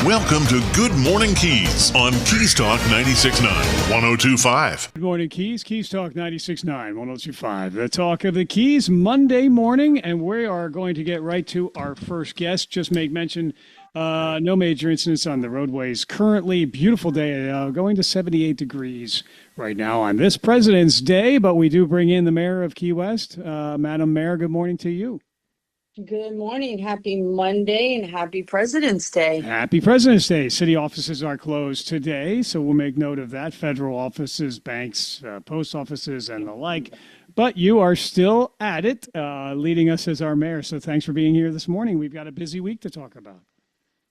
Welcome to Good Morning Keys on Keys Talk 96.9, 102.5. Good morning, Keys. Keys Talk 96.9, 102.5. The talk of the Keys Monday morning, and we are going to get right to our first guest. Just make mention, no major incidents on the roadways. Currently, beautiful day, going to 78 degrees right now on this President's Day, but we do bring in the Mayor of Key West. Madam Mayor, good morning to you. Good morning. Happy Monday and happy President's Day. Happy President's Day. City offices are closed today, so we'll make note of that. Federal offices, banks, post offices, and the like. But you are still at it, leading us as our mayor. So thanks for being here this morning. We've got a busy week to talk about.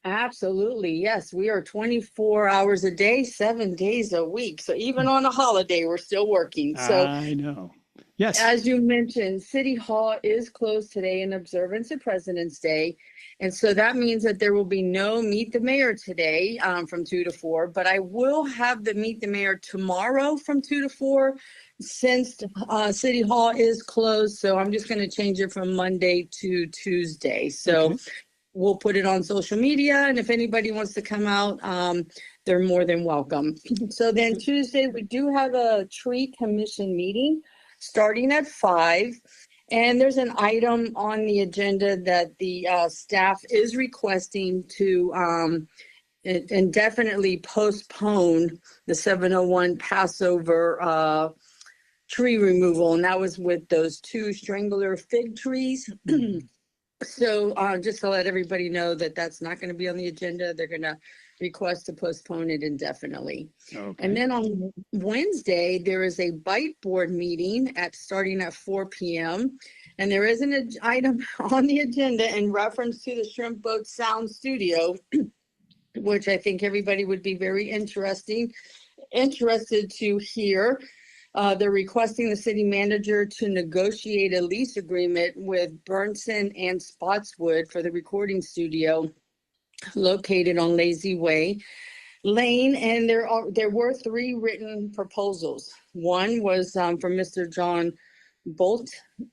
Absolutely. Yes, we are 24 hours a day, 7 days a week. So even on a holiday, we're still working. So I know. Yes. As you mentioned, City Hall is closed today in observance of President's Day. And so that means that there will be no Meet the Mayor today from 2 to 4, but I will have the Meet the Mayor tomorrow from 2 to 4 since City Hall is closed. So I'm just going to change it from Monday to Tuesday. So we'll put it on social media. And if anybody wants to come out, they're more than welcome. So then Tuesday, we do have a tree commission meeting starting at 5. And there's an item on the agenda that the staff is requesting to indefinitely postpone the 701 Passover tree removal. And that was with those 2 strangler fig trees. So just to let everybody know that that's not going to be on the agenda. They're going to request to postpone it indefinitely. Okay. And then on Wednesday, there is a bite board meeting starting at 4 p.m. And there is an item on the agenda in reference to the Shrimp Boat Sound Studio, which I think everybody would be very interested to hear. They're requesting the city manager to negotiate a lease agreement with Burnson and Spotswood for the recording studio located on Lazy Way Lane. And there were 3 written proposals. One was from Mr. John Bolt,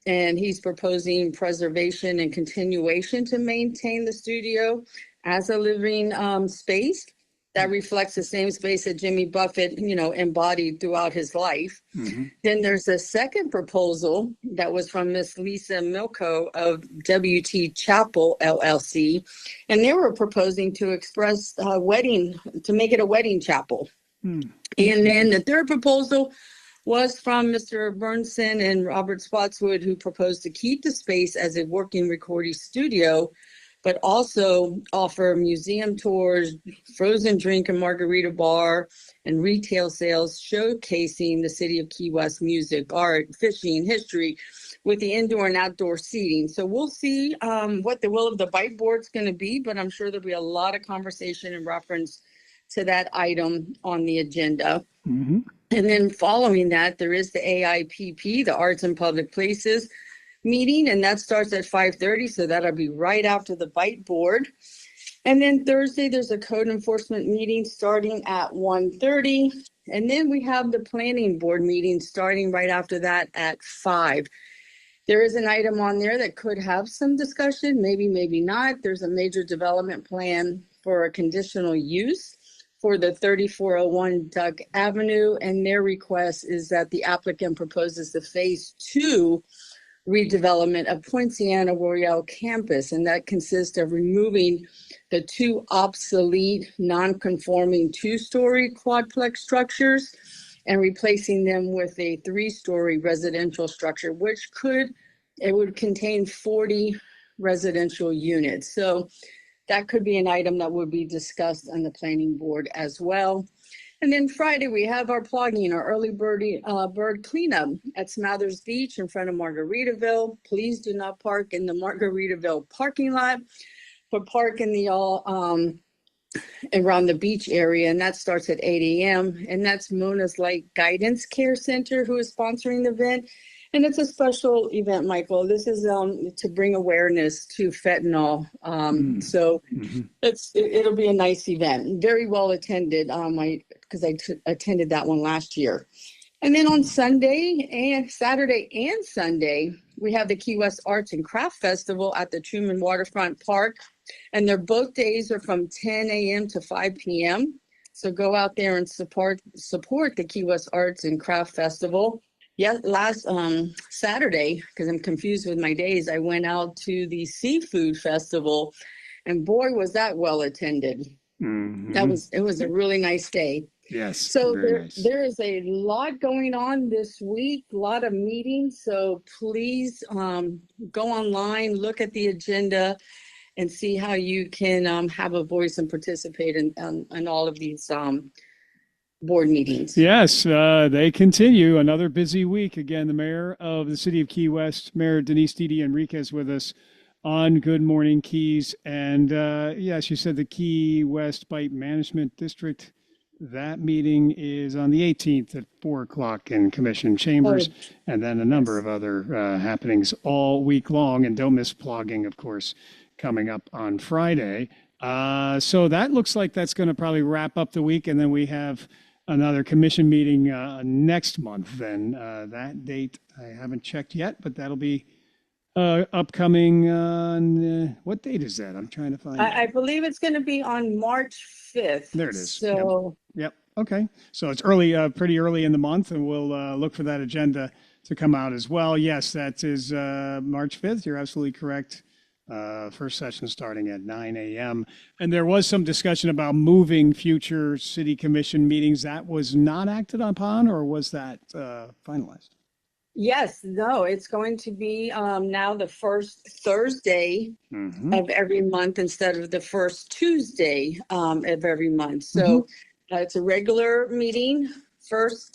and he's proposing preservation and continuation to maintain the studio as a living space that reflects the same space that Jimmy Buffett, embodied throughout his life. Mm-hmm. Then there's a second proposal that was from Miss Lisa Milko of WT Chapel LLC, and they were proposing to make it a wedding chapel. Mm. And then the third proposal was from Mr. Burnson and Robert Spotswood, who proposed to keep the space as a working recording studio, but also offer museum tours, frozen drink and margarita bar, and retail sales showcasing the city of Key West music, art, fishing, history, with the indoor and outdoor seating. So we'll see what the will of the bite board's going to be, but I'm sure there'll be a lot of conversation in reference to that item on the agenda. Mm-hmm. And then following that, there is the AIPP, the Arts and Public Places meeting, and that starts at 5:30, so that'll be right after the bite board. And then Thursday, there's a code enforcement meeting starting at 1:30, and then we have the planning board meeting starting right after that at 5. There is an item on there that could have some discussion, maybe not. There's a major development plan for a conditional use for the 3401 Duck Avenue, and their request is that the applicant proposes the phase 2 redevelopment of Poinciana Royale campus, and that consists of removing the 2 obsolete, non-conforming 2-story quadplex structures and replacing them with a 3-story residential structure, which would contain 40 residential units. So that could be an item that would be discussed on the planning board as well. And then Friday, we have our early bird cleanup at Smathers Beach in front of Margaritaville. Please do not park in the Margaritaville parking lot, but park in the around the beach area, and that starts at 8 a.m. And that's Mona's Light Guidance Care Center who is sponsoring the event. And it's a special event, Michael. This is to bring awareness to fentanyl. So it'll be a nice event, very well attended. Because I attended that one last year. And then on Saturday and Sunday, we have the Key West Arts and Craft Festival at the Truman Waterfront Park, and they're both days are from 10 a.m. to 5 p.m. So go out there and support the Key West Arts and Craft Festival. Yeah, last Saturday, because I'm confused with my days, I went out to the Seafood Festival, and boy, was that well attended. It was a really nice day. Yes. So very nice. there is a lot going on this week, a lot of meetings. So please go online, look at the agenda, and see how you can have a voice and participate in all of these board meetings. Yes, they continue. Another busy week. Again, the mayor of the city of Key West, Mayor Denise Didi Enriquez, with us on Good Morning Keys. And yes, you said the Key West Bite Management District. That meeting is on the 18th at 4 o'clock in Commission Chambers, and then a number of other happenings all week long. And don't miss Plogging, of course, coming up on Friday. So that looks like that's going to probably wrap up the week, and then we have another commission meeting next month. Then that date I haven't checked yet, but that'll be upcoming on what date is that? I'm trying to find. I believe it's going to be on March 5th. There it is. So yep. Okay. So it's early, pretty early in the month, and we'll look for that agenda to come out as well. Yes, that is March 5th. You're absolutely correct. First session starting at 9 a.m. And there was some discussion about moving future city commission meetings. That was not acted upon, or was that finalized? yes, no, it's going to be now the first Thursday of every month instead of the first Tuesday of every month. So it's a regular meeting, first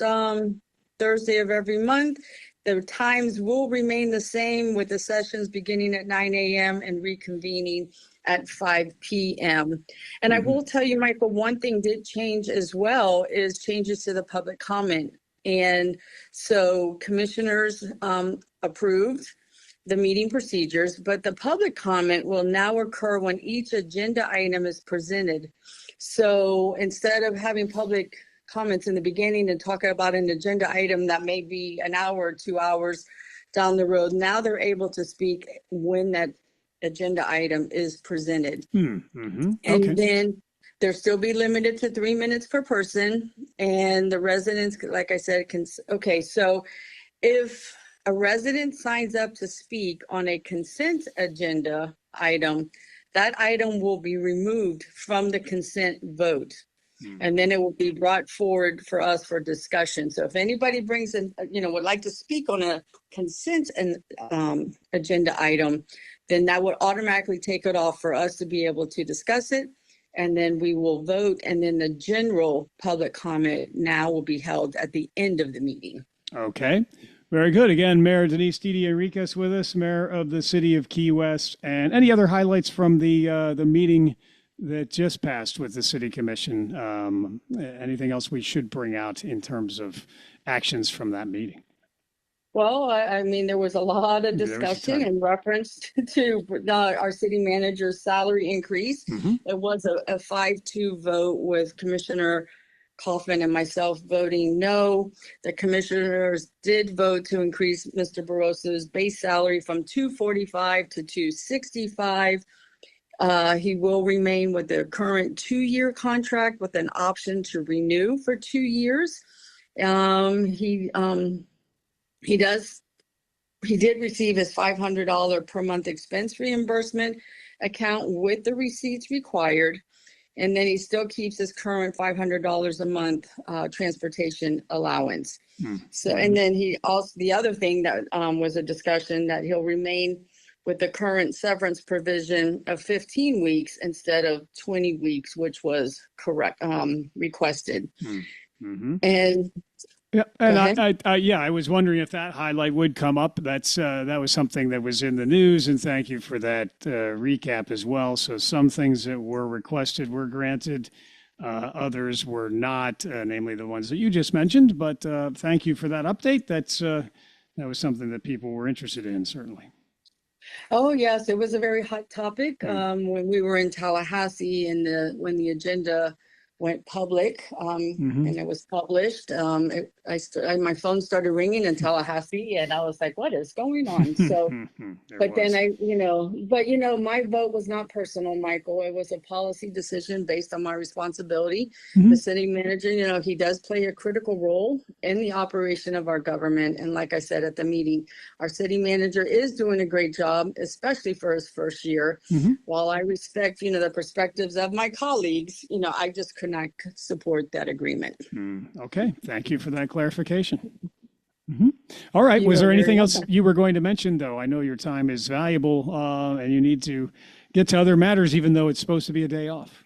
Thursday of every month. The times will remain the same, with the sessions beginning at 9 a.m. and reconvening at 5 p.m. And I will tell you, Michael, one thing did change as well is changes to the public comment. And so commissioners approved the meeting procedures, but the public comment will now occur when each agenda item is presented. So instead of having public comments in the beginning and talking about an agenda item that may be an hour or 2 hours down the road, now they're able to speak when that agenda item is presented. And then they'll still be limited to 3 minutes per person, and the residents, like I said, can, okay, so if a resident signs up to speak on a consent agenda item, that item will be removed from the consent vote. And then it will be brought forward for us for discussion. So if anybody brings in, would like to speak on a consent and agenda item, then that would automatically take it off for us to be able to discuss it. And then we will vote. And then the general public comment now will be held at the end of the meeting. Okay. Very good. Again, Mayor Denise Didi Enriquez with us, Mayor of the City of Key West. And any other highlights from the meeting that just passed with the City Commission? Anything else we should bring out in terms of actions from that meeting? Well, I mean, there was a lot of discussion in reference to our city manager's salary increase. It was a 5-2 vote, with Commissioner Kaufman and myself voting no. The commissioners did vote to increase Mr. Barroso's base salary from $245 to $265. He will remain with the current 2-year contract with an option to renew for 2 years. He did receive his $500 per month expense reimbursement account with the receipts required. And then he still keeps his current $500 a month transportation allowance. So, and then he also, the other thing that was a discussion, that he'll remain with the current severance provision of 15 weeks instead of 20 weeks, which was requested. And yeah, and I was wondering if that highlight would come up. That was something that was in the news, and thank you for that recap as well. So some things that were requested were granted, others were not, namely the ones that you just mentioned. But thank you for that update. That was something that people were interested in, certainly. Oh, yes, it was a very hot topic when we were in Tallahassee, and when the agenda went public, Mhm. and it was published. My phone started ringing in Tallahassee, and I was like, "What is going on?" So, There but then was. my vote was not personal, Michael. It was a policy decision based on my responsibility. Mhm. The city manager, he does play a critical role in the operation of our government. And like I said at the meeting, our city manager is doing a great job, especially for his first year. Mhm. While I respect, the perspectives of my colleagues, I just could not support that agreement. Okay, thank you for that clarification. All right. You Was are there very anything else welcome. you were going to mention, though? I know your time is valuable, and you need to get to other matters, even though it's supposed to be a day off.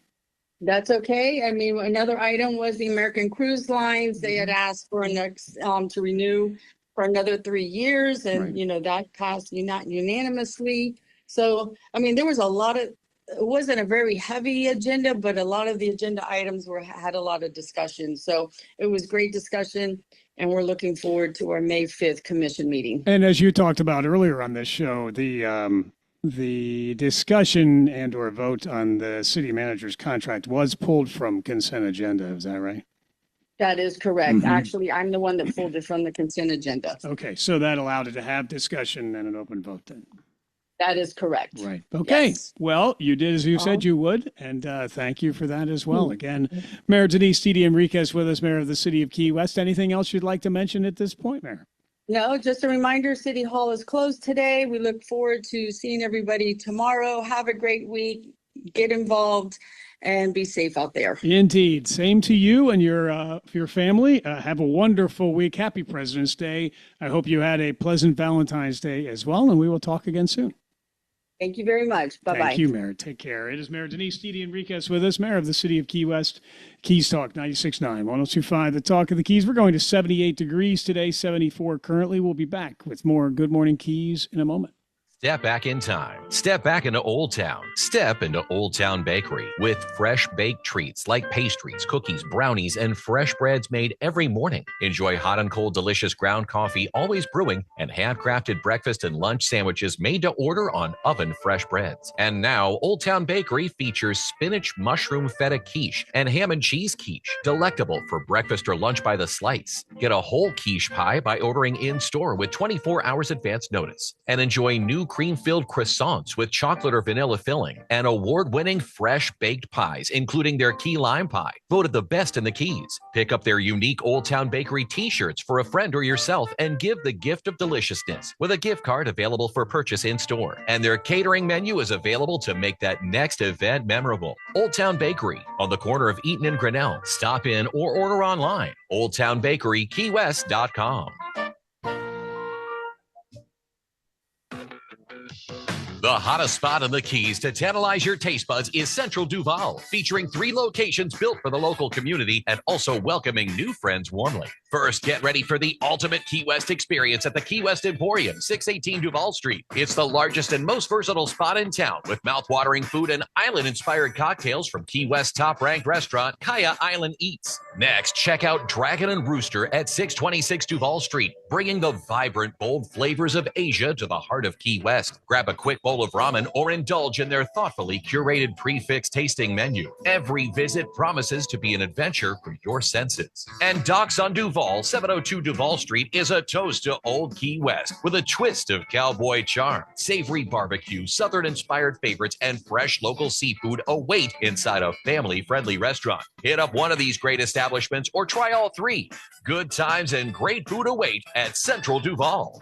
That's okay. I mean, another item was the American Cruise Lines. They had asked for to renew for another 3 years, and Right. that passed not unanimously. So, I mean, there was a lot of. It wasn't a very heavy agenda, but a lot of the agenda items had a lot of discussion. So it was great discussion, and we're looking forward to our May 5th commission meeting. And as you talked about earlier on this show, the discussion and or vote on the city manager's contract was pulled from consent agenda. Is that right? That is correct. Mhm. Actually, I'm the one that pulled it from the consent agenda. Okay, so that allowed it to have discussion and an open vote then. That is correct. Right. Okay. Yes. Well, you did as you said you would, and thank you for that as well. Again, Mayor Denise Didi Enriquez with us, Mayor of the City of Key West. Anything else you'd like to mention at this point, Mayor? No, just a reminder, City Hall is closed today. We look forward to seeing everybody tomorrow. Have a great week. Get involved and be safe out there. Indeed. Same to you and your family. Have a wonderful week. Happy President's Day. I hope you had a pleasant Valentine's Day as well, and we will talk again soon. Thank you very much. Bye-bye. Thank you, Mayor. Take care. It is Mayor Denise Didi Enriquez with us, Mayor of the City of Key West. Keys Talk 96.9, 102.5, the Talk of the Keys. We're going to 78 degrees today, 74 currently. We'll be back with more Good Morning Keys in a moment. Step back in time. Step back into Old Town. Step into Old Town Bakery with fresh baked treats like pastries, cookies, brownies, and fresh breads made every morning. Enjoy hot and cold delicious ground coffee always brewing and handcrafted breakfast and lunch sandwiches made to order on oven fresh breads. And now Old Town Bakery features spinach mushroom feta quiche and ham and cheese quiche, delectable for breakfast or lunch by the slice. Get a whole quiche pie by ordering in store with 24 hours advance notice, and enjoy new cream-filled croissants with chocolate or vanilla filling and award-winning fresh baked pies, including their key lime pie, voted the best in the Keys. Pick up their unique Old Town Bakery t-shirts for a friend or yourself and give the gift of deliciousness with a gift card available for purchase in store. And their catering menu is available to make that next event memorable. Old Town Bakery on the corner of Eaton and Grinnell. Stop in or order online. Old Town Bakery, KeyWest.com. The hottest spot in the Keys to tantalize your taste buds is Central Duval, featuring 3 locations built for the local community and also welcoming new friends warmly. First, get ready for the ultimate Key West experience at the Key West Emporium, 618 Duval Street. It's the largest and most versatile spot in town with mouth-watering food and island-inspired cocktails from Key West's top-ranked restaurant, Kaya Island Eats. Next, check out Dragon and Rooster at 626 Duval Street, bringing the vibrant, bold flavors of Asia to the heart of Key West. Grab a quick bowl of ramen or indulge in their thoughtfully curated prefix tasting menu. Every visit promises to be an adventure for your senses. And Docks on Duval, 702 Duval Street, is a toast to Old Key West with a twist of cowboy charm. Savory barbecue, southern-inspired favorites, and fresh local seafood await inside a family-friendly restaurant. Hit up one of these great establishments or try all 3. Good times and great food await at Central Duval.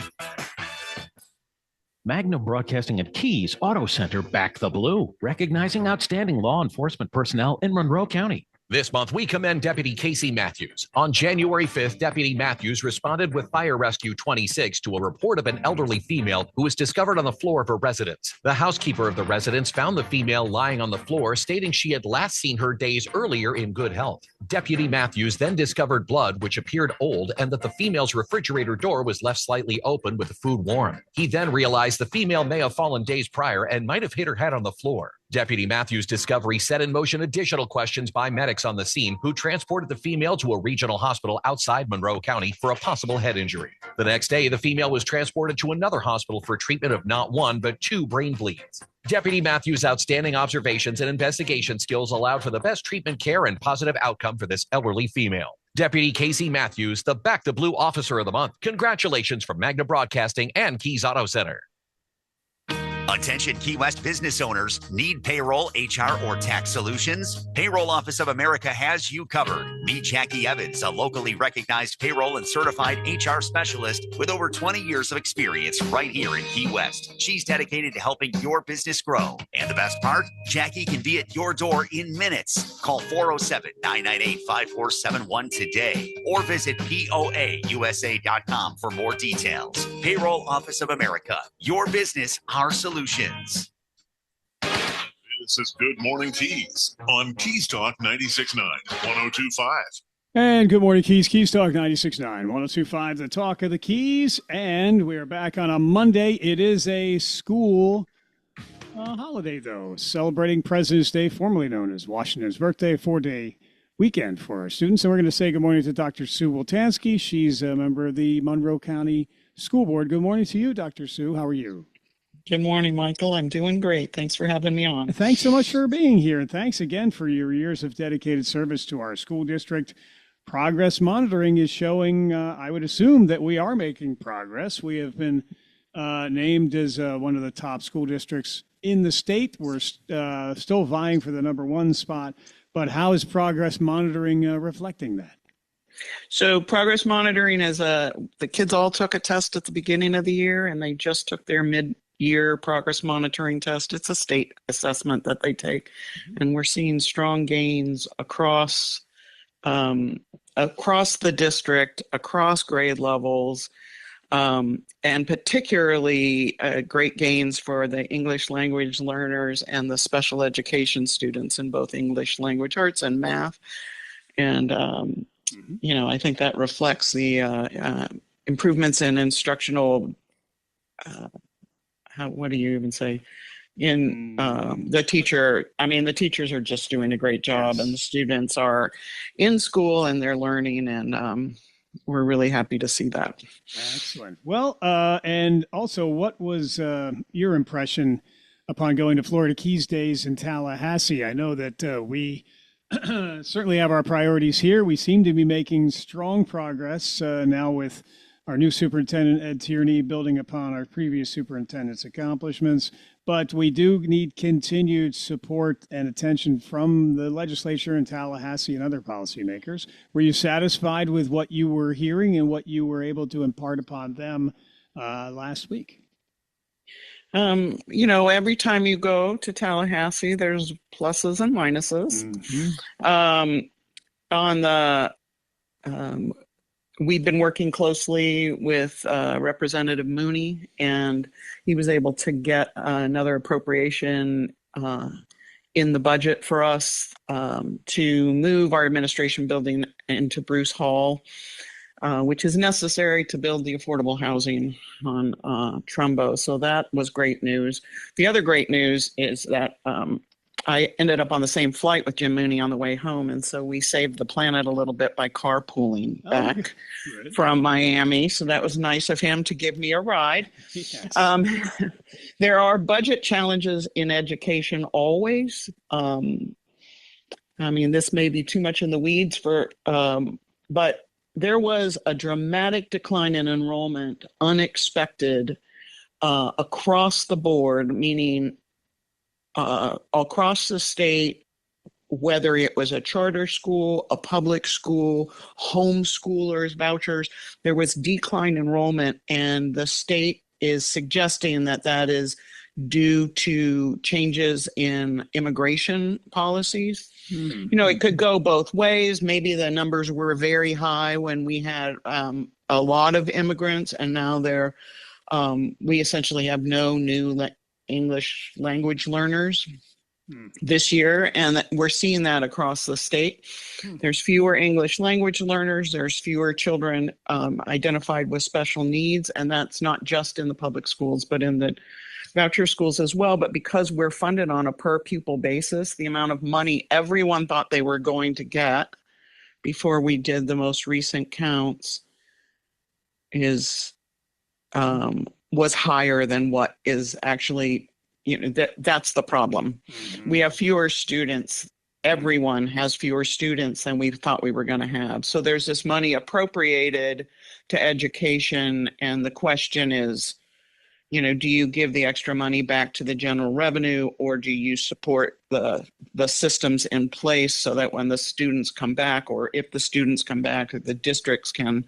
Magnum Broadcasting and Keys Auto Center back the blue, recognizing outstanding law enforcement personnel in Monroe County. This month, we commend Deputy Casey Matthews. On January 5th, Deputy Matthews responded with Fire Rescue 26 to a report of an elderly female who was discovered on the floor of her residence. The housekeeper of the residence found the female lying on the floor, stating she had last seen her days earlier in good health. Deputy Matthews then discovered blood, which appeared old, and that the female's refrigerator door was left slightly open with the food warm. He then realized the female may have fallen days prior and might have hit her head on the floor. Deputy Matthews' discovery set in motion additional questions by medics on the scene, who transported the female to a regional hospital outside Monroe County for a possible head injury. The next day, the female was transported to another hospital for treatment of not 1, but 2 brain bleeds. Deputy Matthews' outstanding observations and investigation skills allowed for the best treatment care and positive outcome for this elderly female. Deputy Casey Matthews, the Back the Blue Officer of the Month. Congratulations from Magna Broadcasting and Keys Auto Center. Attention Key West business owners. Need payroll, HR, or tax solutions? Payroll Office of America has you covered. Meet Jackie Evans, a locally recognized payroll and certified HR specialist with over 20 years of experience right here in Key West. She's dedicated to helping your business grow. And the best part? Jackie can be at your door in minutes. Call 407-998-5471 today or visit POAUSA.com for more details. Payroll Office of America. Your business, our solutions. This is Good Morning Keys on Keys Talk 96.9, 102.5. And good morning, Keys. Keys Talk 96.9, 102.5, the talk of the Keys. And we're back on a Monday. It is a school holiday, though, celebrating President's Day, formerly known as Washington's birthday, a 4-day weekend for our students. And we're going to say good morning to Dr. Sue Woltansky. She's a member of the Monroe County School Board. Good morning to you, Dr. Sue. How are you? Good morning, Michael. I'm doing great. Thanks for having me on. Thanks so much for being here. And thanks again for your years of dedicated service to our school district. Progress monitoring is showing, I would assume, that we are making progress. We have been named as one of the top school districts in the state. We're still vying for the #1 spot. But how is progress monitoring reflecting that? So progress monitoring is the kids all took a test at the beginning of the year, and they just took their mid-year progress monitoring test. It's a state assessment that they take, and we're seeing strong gains across the district, across grade levels, and particularly great gains for the English language learners and the special education students in both English language arts and math. And I think that reflects the improvements in instructional, what do you even say? In the teachers are just doing a great job, and the students are in school and they're learning, and we're really happy to see that. Excellent. Well, and also, what was your impression upon going to Florida Keys Days in Tallahassee? I know that we certainly have our priorities here. We seem to be making strong progress now with our new superintendent, Ed Tierney, building upon our previous superintendent's accomplishments. But we do need continued support and attention from the legislature in Tallahassee and other policymakers. Were you satisfied with what you were hearing and what you were able to impart upon them last week? Every time you go to Tallahassee, there's pluses and minuses. We've been working closely with Representative Mooney, and he was able to get another appropriation in the budget for us to move our administration building into Bruce Hall, which is necessary to build the affordable housing on Trumbo. So that was great news. The other great news is that I ended up on the same flight with Jim Mooney on the way home, and so we saved the planet a little bit by carpooling back from Miami. So that was nice of him to give me a ride. Yes. There are budget challenges in education always. This may be too much in the weeds but there was a dramatic decline in enrollment, unexpected, across the board, meaning across the state, whether it was a charter school, a public school, homeschoolers, vouchers, there was decline enrollment, and the state is suggesting that is due to changes in immigration policies. It could go both ways. Maybe the numbers were very high when we had a lot of immigrants, and now we essentially have no new English language learners this year, and we're seeing that across the state. There's fewer English language learners, there's fewer children identified with special needs, and that's not just in the public schools but in the voucher schools as well. But because we're funded on a per pupil basis, the amount of money everyone thought they were going to get before we did the most recent counts was higher than what is actually that's the problem. We have fewer students. Everyone has fewer students than we thought we were going to have. So there's this money appropriated to education. And the question is, do you give the extra money back to the general revenue, or do you support the systems in place so that when the students come back, or if the students come back, the districts can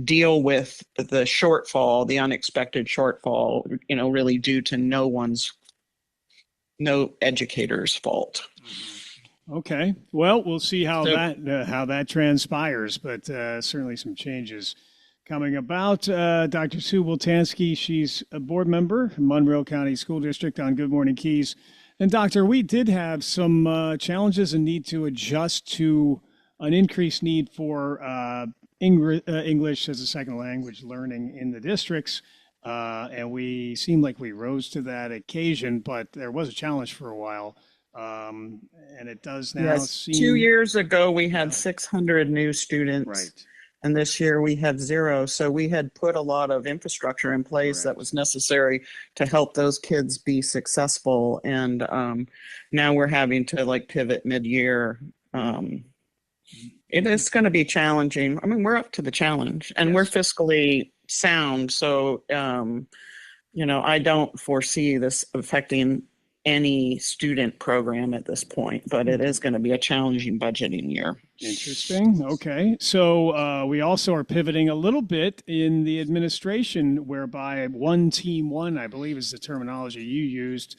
deal with the shortfall, the unexpected shortfall, really due to no educator's fault. Okay. Well, we'll see how that transpires, but certainly some changes coming about. Dr. Sue Woltansky, she's a board member, Monroe County School District on Good Morning Keys. And Doctor, we did have some challenges and need to adjust to an increased need for English as a second language learning in the districts. And we seemed like we rose to that occasion, but there was a challenge for a while. And it does now seem... 2 years ago, we had 600 new students. Right. And this year we have 0. So we had put a lot of infrastructure in place that was necessary to help those kids be successful. And now we're having to pivot mid-year. It is going to be challenging. I mean, we're up to the challenge, and we're fiscally sound. So, I don't foresee this affecting any student program at this point, but it is going to be a challenging budgeting year. Interesting. Okay. So we also are pivoting a little bit in the administration, whereby one team one, I believe is the terminology you used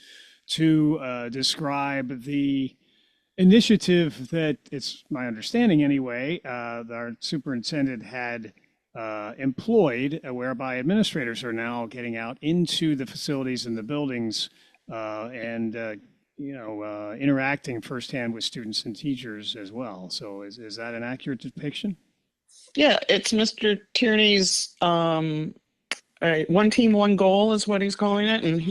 to describe the initiative that, it's my understanding anyway, our superintendent had employed, whereby administrators are now getting out into the facilities and the buildings and interacting firsthand with students and teachers as well. So is that an accurate depiction? Yeah, it's Mr. Tierney's one team, one goal is what he's calling it. And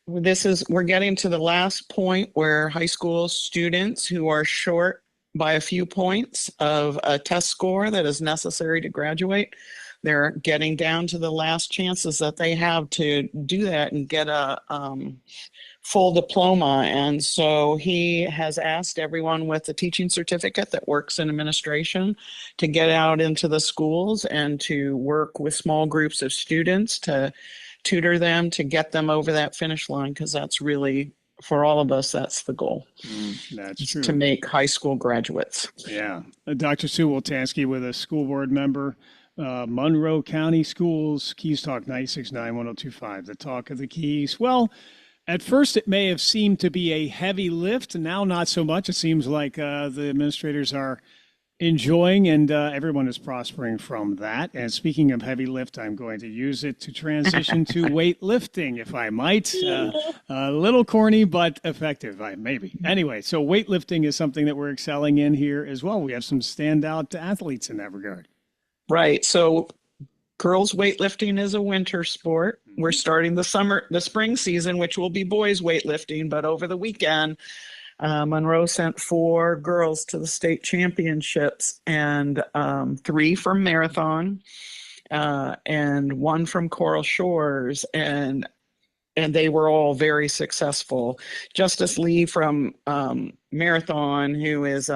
we're getting to the last point where high school students who are short by a few points of a test score that is necessary to graduate, they're getting down to the last chances that they have to do that and get a full diploma. And so he has asked everyone with a teaching certificate that works in administration to get out into the schools and to work with small groups of students to tutor them, to get them over that finish line, because that's really, for all of us, that's the goal. That's true. To make high school graduates. Yeah. Dr. Sue Woltansky with a school board member. Monroe County Schools, Keys Talk 96.9, 102.5, the talk of the Keys. Well, at first it may have seemed to be a heavy lift. Now, not so much. It seems like the administrators are enjoying and everyone is prospering from that. And speaking of heavy lift, I'm going to use it to transition to weightlifting, if I might. A little corny, but effective, maybe. Anyway, so weightlifting is something that we're excelling in here as well. We have some standout athletes in that regard. Right. So girls weightlifting is a winter sport. We're starting the spring season, which will be boys weightlifting. But over the weekend, Monroe sent 4 girls to the state championships, and 3 from marathon and 1 from Coral Shores. And they were all very successful. Justice Lee from marathon, who was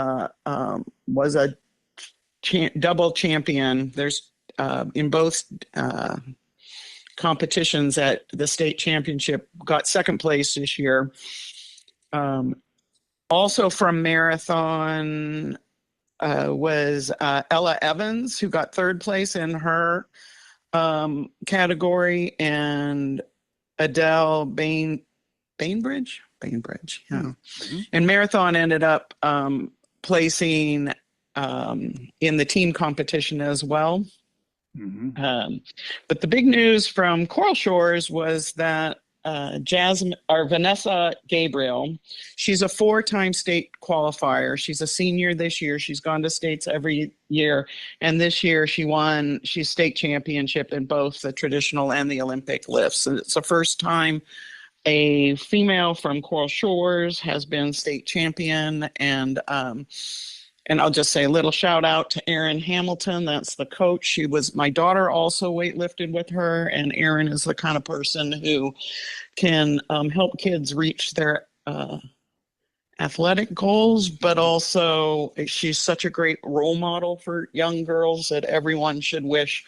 a double champion. There's in both competitions at the state championship, got second place this year. Also from marathon was Ella Evans, who got third place in her category, and Adele Bainbridge. Yeah. Mm-hmm. And marathon ended up placing in the team competition as well. Mm-hmm. But the big news from Coral Shores was that Vanessa Gabriel, she's a 4-time state qualifier. She's a senior this year. She's gone to states every year. And this year she's state championship in both the traditional and the Olympic lifts. And it's the first time a female from Coral Shores has been state champion. And And I'll just say a little shout out to Erin Hamilton. That's the coach. My daughter also weightlifted with her. And Erin is the kind of person who can help kids reach their athletic goals, but also she's such a great role model for young girls that everyone should wish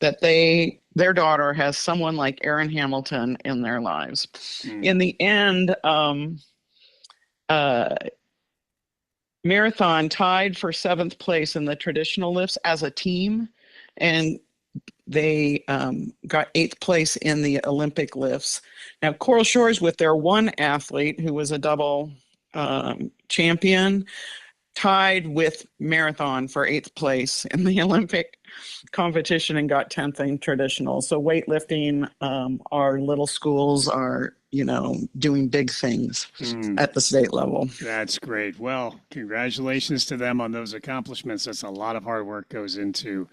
that their daughter has someone like Erin Hamilton in their lives. In the end, Marathon tied for 7th place in the traditional lifts as a team, and they got 8th place in the Olympic lifts. Now, Coral Shores, with their one athlete who was a double champion, tied with Marathon for 8th place in the Olympic competition and got 10th in traditional. So weightlifting, our little schools are, doing big things at the state level. That's great. Well, congratulations to them on those accomplishments. That's a lot of hard work goes into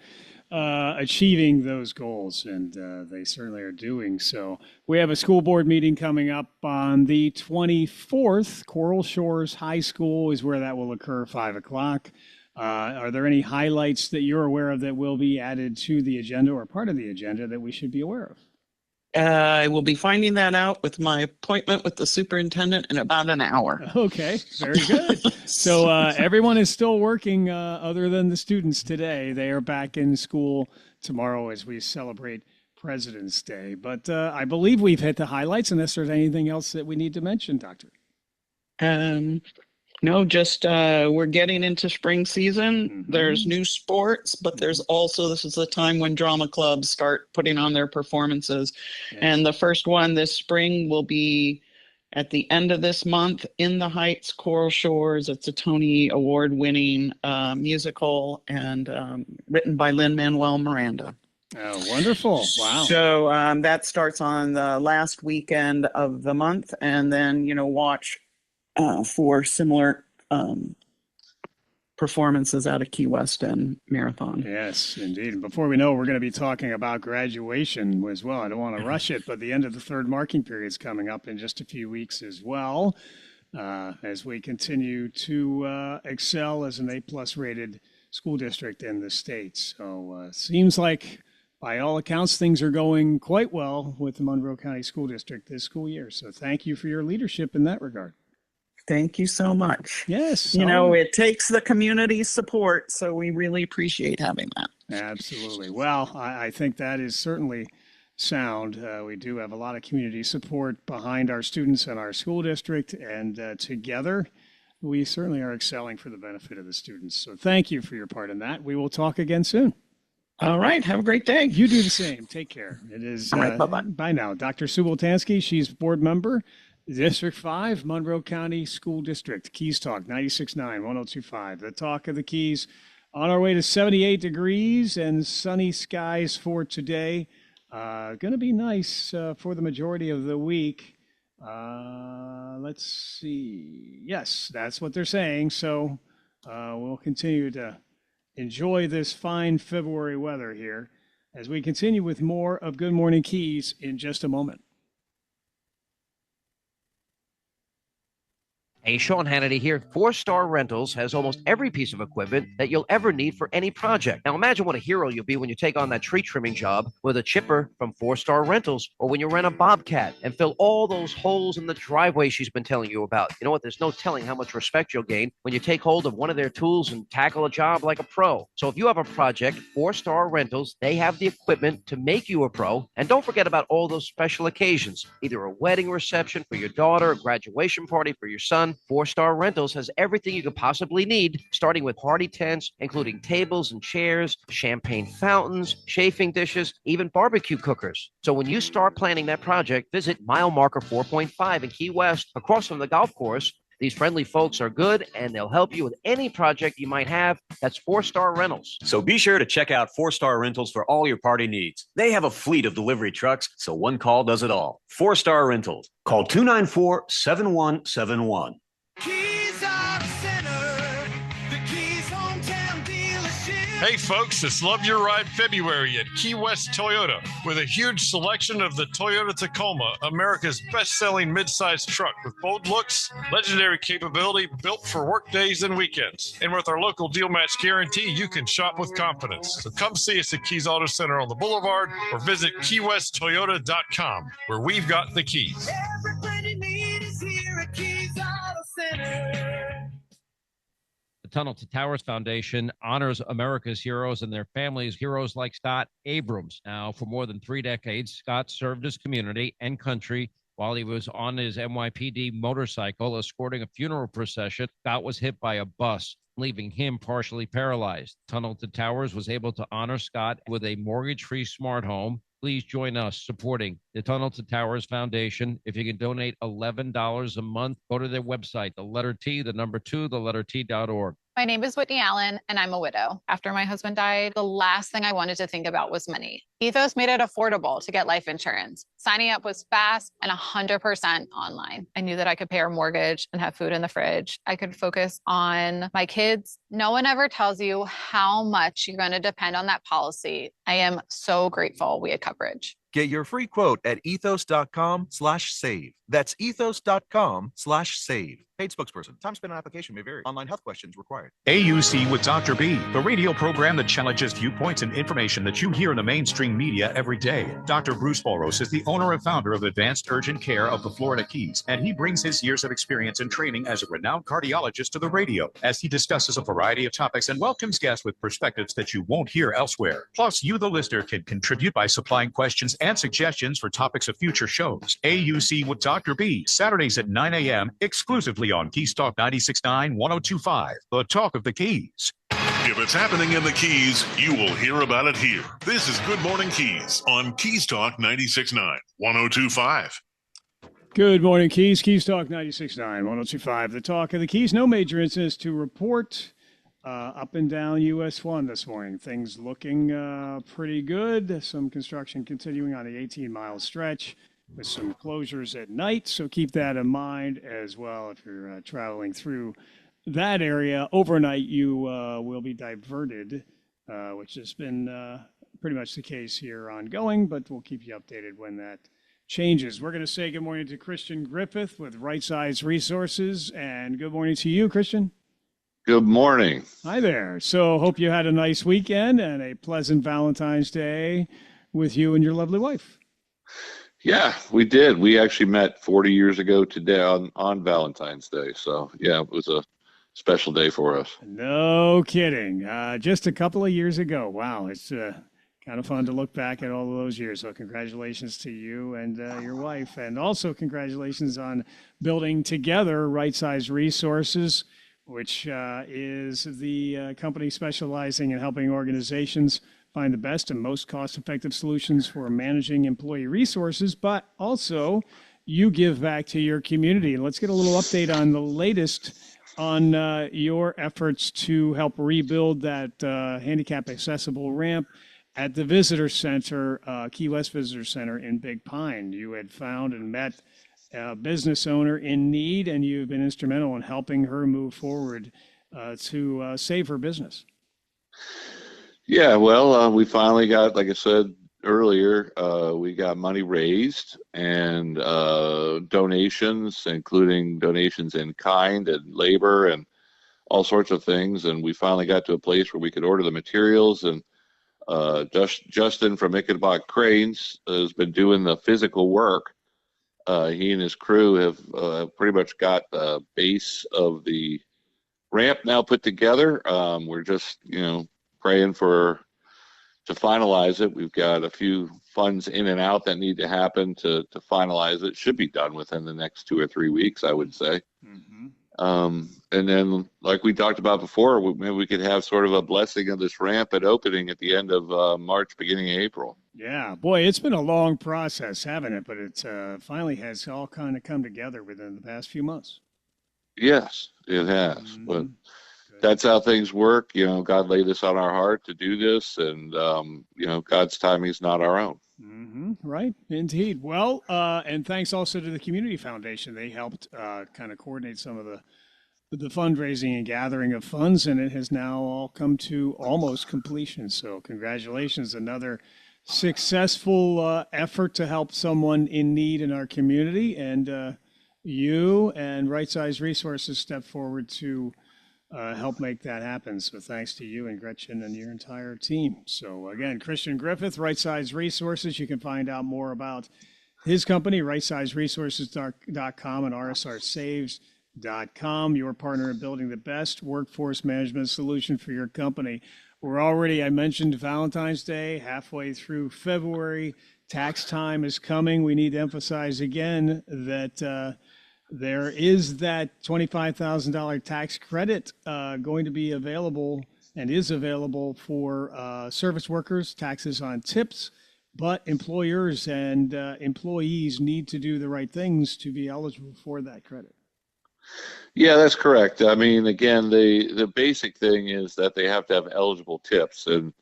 achieving those goals, and they certainly are doing so. We have a school board meeting coming up on the 24th. Coral Shores High School is where that will occur, 5 o'clock. Are there any highlights that you're aware of that will be added to the agenda or part of the agenda that we should be aware of? I will be finding that out with my appointment with the superintendent in about an hour. Okay, very good. So everyone is still working other than the students today. They are back in school tomorrow as we celebrate President's Day. But I believe we've hit the highlights, unless there's anything else that we need to mention, Doctor. No, just we're getting into spring season. There's new sports, but there's also, this is the time when drama clubs start putting on their performances. Yes. And the first one this spring will be at the end of this month, In the Heights, Coral Shores. It's a Tony Award-winning musical and written by Lin-Manuel Miranda. Oh, wonderful. Wow. So that starts on the last weekend of the month, and then, watch for similar performances out of Key West and Marathon. Yes, indeed. And before we know, we're going to be talking about graduation as well. I don't want to rush it, but the end of the third marking period is coming up in just a few weeks as well, as we continue to excel as an A+ rated school district in the state. So seems like, by all accounts, things are going quite well with the Monroe County School District this school year. So thank you for your leadership in that regard. Thank you so much. Yes. It takes the community support, so we really appreciate having that. Absolutely. Well, I think that is certainly sound. We do have a lot of community support behind our students and our school district, and together we certainly are excelling for the benefit of the students. So thank you for your part in that. We will talk again soon. All right. Have a great day. You do the same. Take care. It is all right, bye-bye. Bye now. Dr. Sue Woltansky, she's board member, District 5, Monroe County School District. Keys Talk, 96.9, 102.5. The talk of the Keys. On our way to 78 degrees and sunny skies for today. Going to be nice for the majority of the week. Let's see. Yes, that's what they're saying. So we'll continue to enjoy this fine February weather here as we continue with more of Good Morning Keys in just a moment. Hey, Sean Hannity here. 4-Star Rentals has almost every piece of equipment that you'll ever need for any project. Now imagine what a hero you'll be when you take on that tree trimming job with a chipper from 4-Star Rentals, or when you rent a Bobcat and fill all those holes in the driveway she's been telling you about. You know what? There's no telling how much respect you'll gain when you take hold of one of their tools and tackle a job like a pro. So if you have a project, 4-Star Rentals, they have the equipment to make you a pro. And don't forget about all those special occasions, either a wedding reception for your daughter, a graduation party for your son. 4-Star Rentals has everything you could possibly need, starting with party tents, including tables and chairs, champagne fountains, chafing dishes, even barbecue cookers. So when you start planning that project, visit mile marker 4.5 in Key West, across from the golf course. These friendly folks are good, and they'll help you with any project you might have. That's 4-Star Rentals. So be sure to check out 4-Star Rentals for all your party needs. They have a fleet of delivery trucks, so one call does it all. 4-Star Rentals. Call 294-7171. Keys Auto Center, the Keys hometown dealership. Hey folks, it's Love Your Ride February at Key West Toyota with a huge selection of the Toyota Tacoma, America's best-selling midsize truck with bold looks, legendary capability, built for work days and weekends. And with our local deal match guarantee, you can shop with confidence. So come see us at Keys Auto Center on the Boulevard or visit KeyWestToyota.com, where we've got the keys. Everybody needs here at Keys Auto Center. The Tunnel to Towers Foundation honors America's heroes and their families, heroes like Scott Abrams. Now, for more than 3 decades, Scott served his community and country while he was on his NYPD motorcycle escorting a funeral procession. Scott was hit by a bus, leaving him partially paralyzed. Tunnel to Towers was able to honor Scott with a mortgage-free smart home. Please join us supporting the Tunnel to Towers Foundation. If you can donate $11 a month, go to their website, the letter T, the number 2, the letter T.org. My name is Whitney Allen, and I'm a widow. After my husband died, the last thing I wanted to think about was money. Ethos made it affordable to get life insurance. Signing up was fast and 100% online. I knew that I could pay our mortgage and have food in the fridge. I could focus on my kids. No one ever tells you how much you're going to depend on that policy. I am so grateful we had coverage. Get your free quote at ethos.com/save. That's ethos.com/save. Paid spokesperson. Time spent on application may vary. Online health questions required. AUC with Dr. B, the radio program that challenges viewpoints and information that you hear in the mainstream media every day. Dr. Bruce Boros is the owner and founder of Advanced Urgent Care of the Florida Keys, and he brings his years of experience and training as a renowned cardiologist to the radio as he discusses a variety of topics and welcomes guests with perspectives that you won't hear elsewhere. Plus, you, the listener, can contribute by supplying questions and suggestions for topics of future shows. AUC with Dr. B, Saturdays at 9 a.m., exclusively on Keys Talk 96.9, 102.5, the talk of the Keys. If it's happening in the Keys, you will hear about it here. This is Good Morning Keys on Keys Talk 96.9, 102.5. Good morning, Keys. Keys Talk 96.9, 102.5, the talk of the Keys. No major incidents to report up and down US 1 this morning. Things looking pretty good. Some construction continuing on the 18-mile stretch with some closures at night. So keep that in mind as well if you're traveling through that area. Overnight, you will be diverted, which has been pretty much the case here ongoing, but we'll keep you updated when that changes. We're going to say good morning to Christian Griffith with Right Size Resources, and good morning to you, Christian. Good morning. Hi there. So hope you had a nice weekend and a pleasant Valentine's Day with you and your lovely wife. Yeah, we did. We actually met 40 years ago today on Valentine's Day. So, yeah, it was a special day for us. No kidding. Just a couple of years ago. Wow. It's kind of fun to look back at all of those years. So congratulations to you and your wife. And also congratulations on building together Right Size Resources, which is the company specializing in helping organizations find the best and most cost-effective solutions for managing employee resources, but also you give back to your community. And let's get a little update on the latest on your efforts to help rebuild that handicap-accessible ramp at the Visitor Center, Key West Visitor Center in Big Pine. You had found and met a business owner in need, and you've been instrumental in helping her move forward to save her business. Yeah, well, we finally got, like I said earlier, we got money raised and donations, including donations in kind and labor and all sorts of things. And we finally got to a place where we could order the materials. And Justin from Ickenbach Cranes has been doing the physical work. He and his crew have pretty much got the base of the ramp now put together. We're just, praying to finalize it. We've got a few funds in and out that need to happen to finalize it. Should be done within the next 2 or 3 weeks, I would say. Mm-hmm. And then, like we talked about before, maybe we could have sort of a blessing of this ramp at opening at the end of March, beginning of April. Yeah, boy, it's been a long process, haven't it? But it finally has all kind of come together within the past few months. Yes, it has. Mm-hmm. But that's how things work. God laid this on our heart to do this, and God's timing is not our own. Mm-hmm. Right, indeed. Well, and thanks also to the Community Foundation. They helped kind of coordinate some of the the fundraising and gathering of funds, and it has now all come to almost completion. So congratulations, another successful effort to help someone in need in our community. And you and Right Size Resources step forward to help make that happen. So thanks to you and Gretchen and your entire team. So again, Christian Griffith, Right Size Resources. You can find out more about his company, rightsizeresources.com and rsrsaves.com, your partner in building the best workforce management solution for your company. We're already, I mentioned Valentine's Day, halfway through February. Tax time is coming. We need to emphasize again that there is that $25,000 tax credit going to be available and is available for service workers, taxes on tips, but employers and employees need to do the right things to be eligible for that credit. Yeah, that's correct. I mean, again, the basic thing is that they have to have eligible tips. And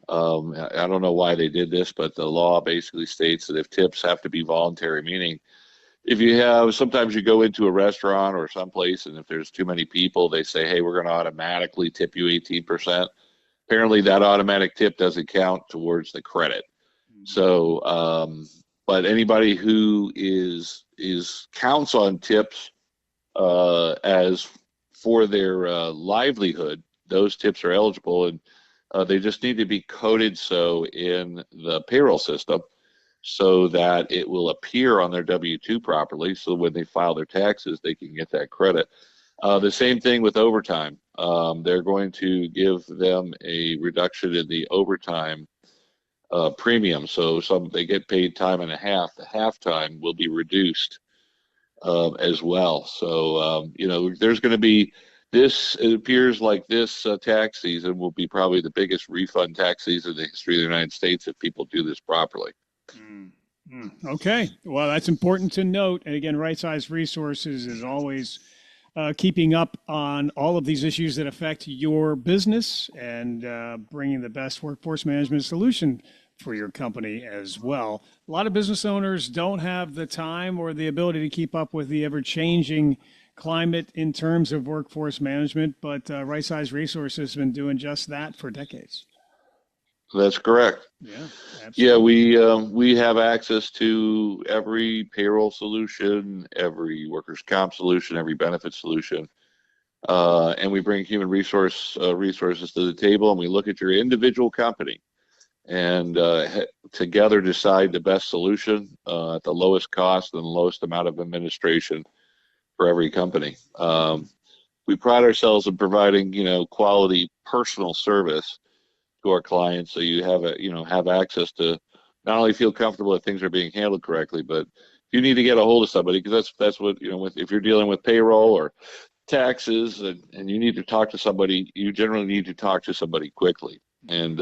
I don't know why they did this, but the law basically states that if tips have to be voluntary, meaning if you have, sometimes you go into a restaurant or someplace, and if there's too many people, they say, hey, we're going to automatically tip you 18%. Apparently, that automatic tip doesn't count towards the credit. So, but anybody who counts on tips as for their livelihood, those tips are eligible, and they just need to be coded so in the payroll system so that it will appear on their W-2 properly, so when they file their taxes, they can get that credit. The same thing with overtime. They're going to give them a reduction in the overtime premium. So they get paid time and a half. The half time will be reduced as well. So, there's going to be this, it appears like this tax season will be probably the biggest refund tax season in the history of the United States if people do this properly. Okay. Well, that's important to note. And again, Right Size Resources is always keeping up on all of these issues that affect your business and bringing the best workforce management solution for your company as well. A lot of business owners don't have the time or the ability to keep up with the ever-changing climate in terms of workforce management, but Right Size Resources has been doing just that for decades. That's correct. Yeah, absolutely. Yeah, we have access to every payroll solution, every workers' comp solution, every benefit solution, and we bring human resources to the table, and we look at your individual company and together decide the best solution at the lowest cost and the lowest amount of administration for every company. We pride ourselves in providing, quality personal service to our clients, so you have access to not only feel comfortable that things are being handled correctly, but if you need to get a hold of somebody, because that's what if you're dealing with payroll or taxes and you need to talk to somebody, you generally need to talk to somebody quickly, and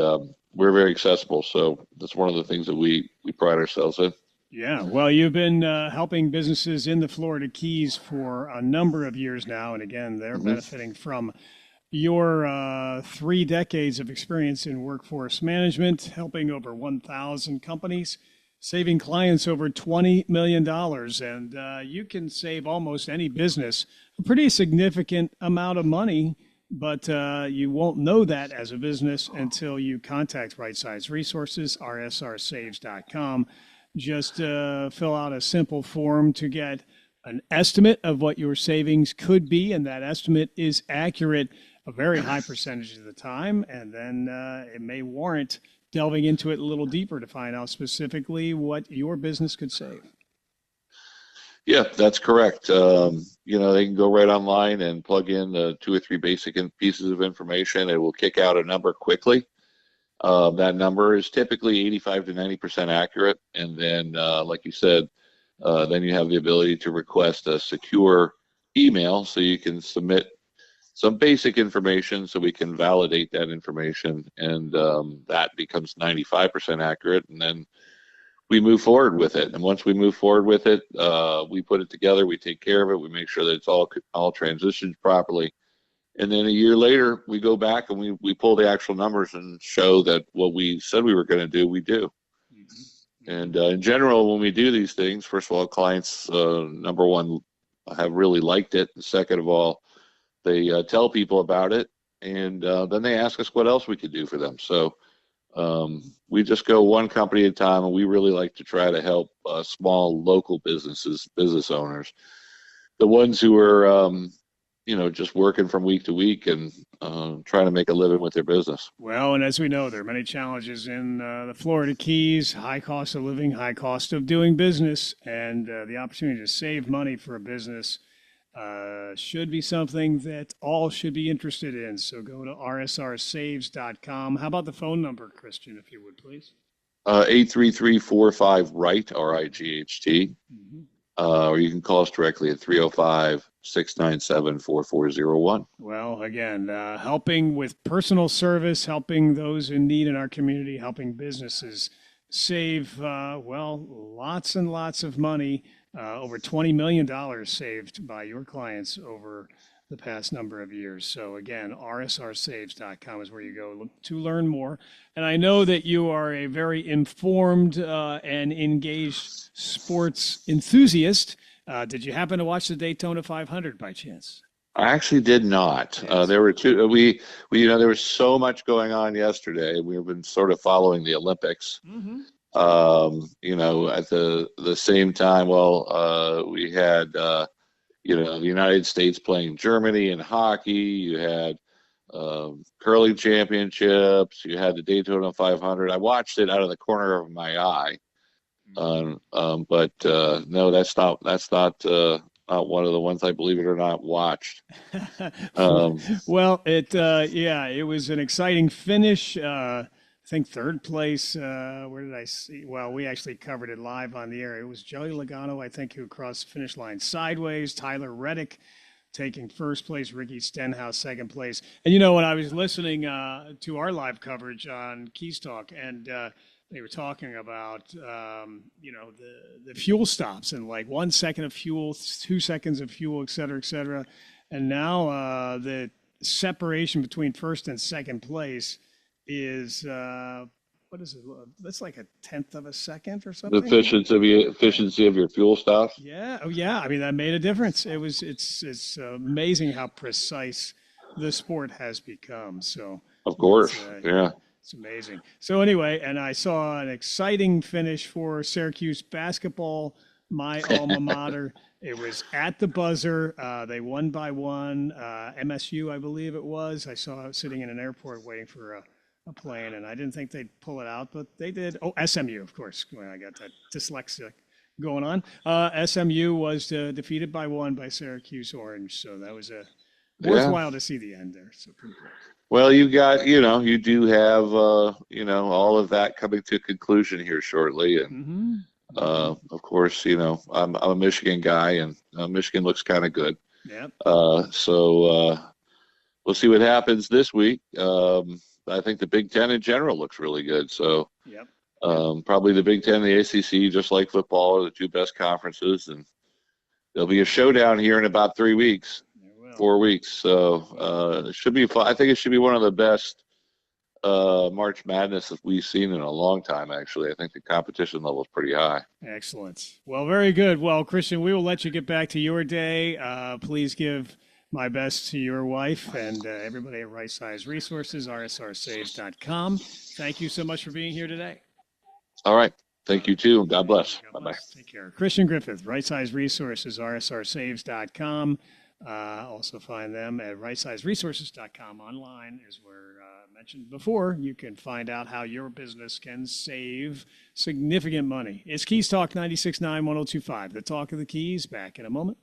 we're very accessible. So that's one of the things that we pride ourselves in. Yeah, well, you've been helping businesses in the Florida Keys for a number of years now, and again, they're benefiting from your 3 decades of experience in workforce management, helping over 1,000 companies, saving clients over $20 million. And you can save almost any business a pretty significant amount of money, but you won't know that as a business until you contact Right Size Resources, rsrsaves.com. Just fill out a simple form to get an estimate of what your savings could be, and that estimate is accurate a very high percentage of the time, and then it may warrant delving into it a little deeper to find out specifically what your business could save. Yeah, that's correct. They can go right online and plug in 2 or 3 basic pieces of information. It will kick out a number quickly. That number is typically 85 to 90% accurate. And then, like you said, then you have the ability to request a secure email so you can submit some basic information so we can validate that information, and that becomes 95% accurate, and then we move forward with it. And once we move forward with it, we put it together, we take care of it, we make sure that it's all transitioned properly, and then a year later we go back and we pull the actual numbers and show that what we said we were going to do, we do. And in general, when we do these things, first of all, clients, number one, have really liked it, and second of all, they tell people about it, and then they ask us what else we could do for them. So we just go one company at a time, and we really like to try to help small local business owners, the ones who are just working from week to week and trying to make a living with their business. Well, and as we know, there are many challenges in the Florida Keys: high cost of living, high cost of doing business, and the opportunity to save money for a business should be something that all should be interested in. So go to rsrsaves.com. How about the phone number, Christian, if you would, please? 833-45-RIGHT, RIGHT. Or you can call us directly at 305-697-4401. Well, again, helping with personal service, helping those in need in our community, helping businesses save, lots and lots of money. Over $20 million saved by your clients over the past number of years. So again, rsrsaves.com is where you go to learn more. And I know that you are a very informed and engaged sports enthusiast. Did you happen to watch the Daytona 500 by chance? I actually did not. There were two. There was so much going on yesterday. We've been sort of following the Olympics. At the same time, we had, the United States playing Germany in hockey. You had curling championships. You had the Daytona 500. I watched it out of the corner of my eye. But no, that's not one of the ones I, believe it or not, watched. Well, it was an exciting finish. I think third place. Where did I see? Well, we actually covered it live on the air. It was Joey Logano, I think, who crossed the finish line sideways. Tyler Reddick taking first place. Ricky Stenhouse second place. And when I was listening to our live coverage on Keys Talk, and they were talking about the fuel stops and like 1 second of fuel, 2 seconds of fuel, et cetera, and now the separation between first and second place is what is it? That's like a tenth of a second or something. The efficiency of your fuel stops. Yeah. Oh, yeah. I mean, that made a difference. It's amazing how precise the sport has become. So of course, yeah. It's amazing. So anyway, and I saw an exciting finish for Syracuse basketball, my alma mater. It was at the buzzer. They won by one. MSU, I believe it was. I saw it sitting in an airport waiting for a plane, and I didn't think they'd pull it out, but they did. Oh, SMU, of course. Well, I got that dyslexia going on. SMU was defeated by one by Syracuse Orange, so that was worthwhile to see the end there. So pretty cool. Well, you got, you do have, all of that coming to a conclusion here shortly. And, of course, I'm a Michigan guy, and Michigan looks kind of good. Yep. So we'll see what happens this week. I think the Big Ten in general looks really good. So yep. Probably the Big Ten and the ACC, just like football, are the two best conferences. And there'll be a showdown here in about 3 weeks. 4 weeks, so it should be fun. I think it should be one of the best March Madness that we've seen in a long time, actually. I think the competition level is pretty high. Excellent. Well, very good. Well, Christian, we will let you get back to your day. Please give my best to your wife and everybody at Right Size Resources, rsrsaves.com. Thank you so much for being here today. All right. Thank you, too. God bless. Bye-bye. Take care. Christian Griffith, Right Size Resources, rsrsaves.com. Also find them at rightsizeresources.com. Online is where I mentioned before. You can find out how your business can save significant money. It's Keys Talk 96.9, 102.5. The Talk of the Keys. Back in a moment.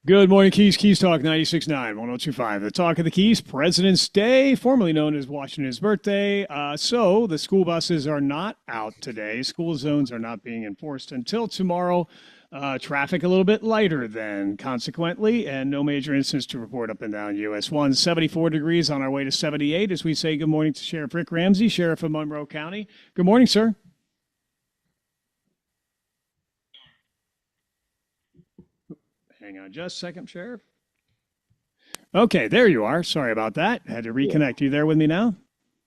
Good morning, Keys. Keys Talk 96.9, 102.5. The Talk of the Keys, President's Day, formerly known as Washington's birthday. So the school buses are not out today. School zones are not being enforced until tomorrow. Traffic a little bit lighter then, consequently, and no major incidents to report up and down US 1. 74 degrees on our way to 78 as we say good morning to Sheriff Rick Ramsey, Sheriff of Monroe County. Good morning, sir. Hang on just a second, Sheriff. Okay, there you are. Sorry about that. Had to reconnect. You there with me now?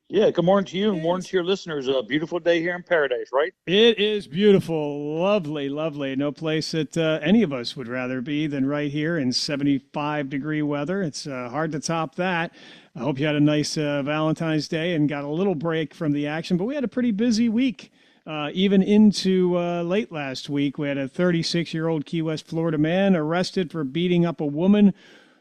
Yeah, good morning to you and morning to your listeners. A beautiful day here in Paradise, right? It is beautiful. Lovely, lovely. No place that any of us would rather be than right here in 75-degree weather. It's hard to top that. I hope you had a nice Valentine's Day and got a little break from the action, but we had a pretty busy week. Even into late last week, we had a 36-year-old Key West, Florida man arrested for beating up a woman.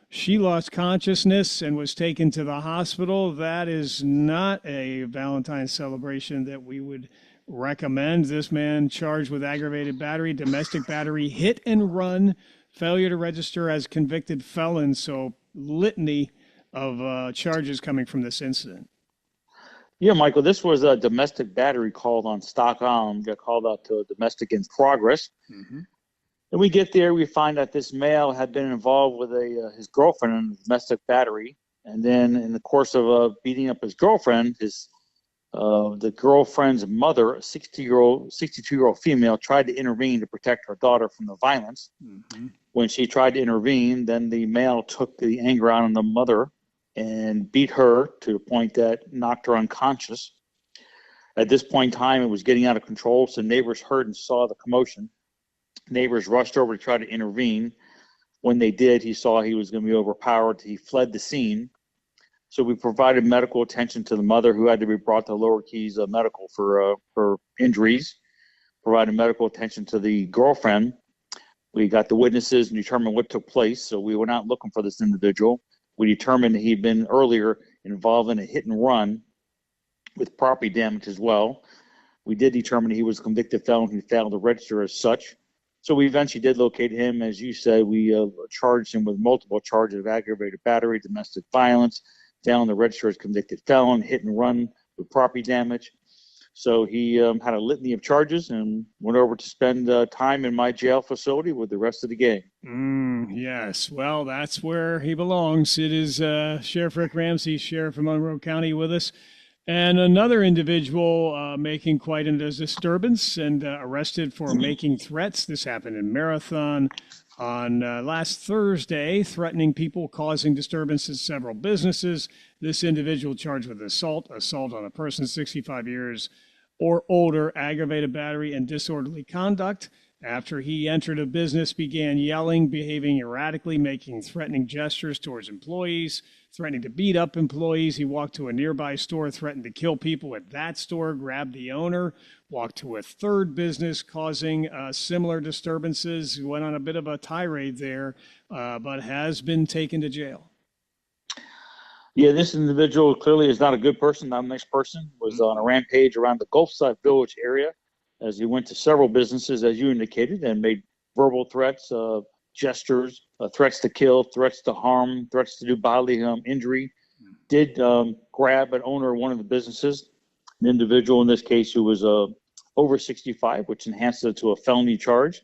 She lost consciousness and was taken to the hospital. That is not a Valentine's celebration that we would recommend. This man charged with aggravated battery, domestic battery, hit and run, failure to register as convicted felon. So litany of charges coming from this incident. Yeah, Michael, this was a domestic battery called on Stock Island. Got called out to a domestic in progress. Mm-hmm. And we get there, we find that this male had been involved with his girlfriend in a domestic battery. And then in the course of beating up his girlfriend, the girlfriend's mother, a 62-year-old female, tried to intervene to protect her daughter from the violence. Mm-hmm. When she tried to intervene, then the male took the anger out on the mother and beat her to the point that knocked her unconscious. At this point in time, it was getting out of control, so neighbors heard and saw the commotion. Neighbors rushed over to try to intervene. When they did, he saw he was going to be overpowered. He fled the scene. So we provided medical attention to the mother, who had to be brought to Lower Keys Medical for injuries. Provided medical attention to the girlfriend. We got the witnesses and determined what took place. So we went out looking for this individual. We determined that he'd been earlier involved in a hit and run with property damage as well. We did determine he was a convicted felon who failed to register as such. So we eventually did locate him. As you said, we charged him with multiple charges of aggravated battery, domestic violence, failing to register as convicted felon, hit and run with property damage. So he had a litany of charges and went over to spend time in my jail facility with the rest of the gang. Yes, well, that's where he belongs. It is Sheriff Rick Ramsey, Sheriff of Monroe County, with us. And another individual making quite a disturbance and arrested for making threats. This happened in Marathon on last Thursday, threatening people, causing disturbance in several businesses. This individual charged with assault on a person 65 years or older, aggravated battery, and disorderly conduct. After he entered a business, began yelling, behaving erratically, making threatening gestures towards employees, threatening to beat up employees. He walked to a nearby store, threatened to kill people at that store, grabbed the owner, walked to a third business, causing similar disturbances. He went on a bit of a tirade there, but has been taken to jail. Yeah, this individual clearly is not a good person, not a nice person. Was on a rampage around the Gulfside Village area as he went to several businesses, as you indicated, and made verbal threats, gestures, threats to kill, threats to harm, threats to do bodily injury. Did grab an owner of one of the businesses, an individual in this case who was over 65, which enhanced it to a felony charge.